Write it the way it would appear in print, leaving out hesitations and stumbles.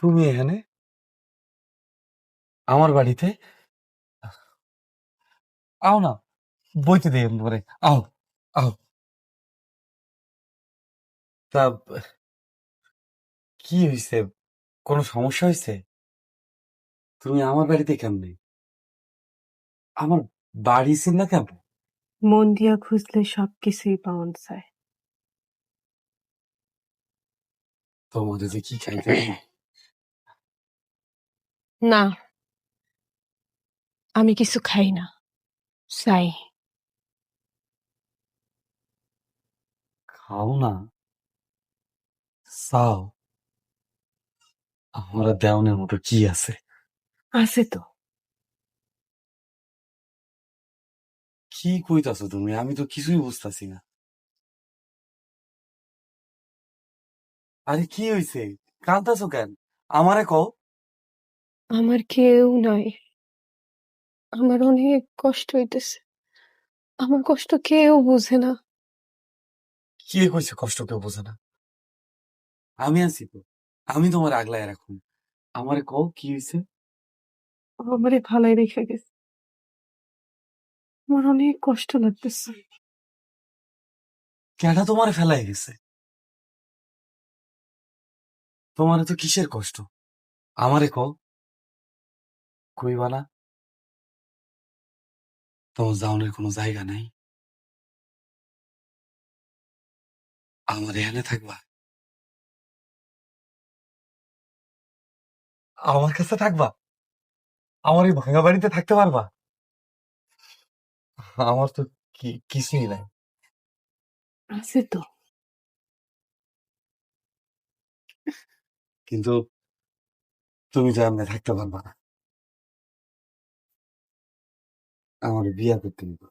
তুমি এখানে আমার বাড়িতে? আও না, বইতে দেই পরে। আও, আও। তা কি হইছে? কোনো সমস্যা হইছে? তুমি আমার বাড়িতে কেমনে? আমার বাড়ি চিনলা কেমনে? মন দিয়া খুঁজলে সবকিছুই পাওয়া যায়। তোমাদের যে কি খাইতে দেই? না, আমি কিছু খাই না, চাই। খাও না? চাও? আমরা দেওয়ানের মতো কি আছে? আছে তো। কি কইতাছো তুমি? আমি তো কিছুই বুঝতাছি না। আরে কি হইছে? কাঁদতাছো কেন? আমারে কও। আমার কেউ নাই, আমার অনেক কষ্ট হইতেছে। আমার কষ্ট কেউ বুঝে না। কে কইছে কষ্ট কেউ বোঝে না? আমি আছি তো, আমি তোমার আগলায় রাখুন। আমারে কও কি হইছে? আমারে ফালাই রেখে গেছে। আমার অনেক কষ্ট লাগতেছে। কেডা তোমারে ফেলাই গেছে? তোমারে তো কিসের কষ্ট? আমারে কও। কইবা না? তোমার যাওনের কোনো জায়গা নাই? আমার এখানে থাকবা? আমার কাছে থাকবা? আমার এই ভাঙা বাড়িতে থাকতে পারবা? আমার তো কিছুই নাই। আছে তো। কিন্তু তুমি তো এমনি থাকতে পারবা না। আমার বিয়া করতে হবে।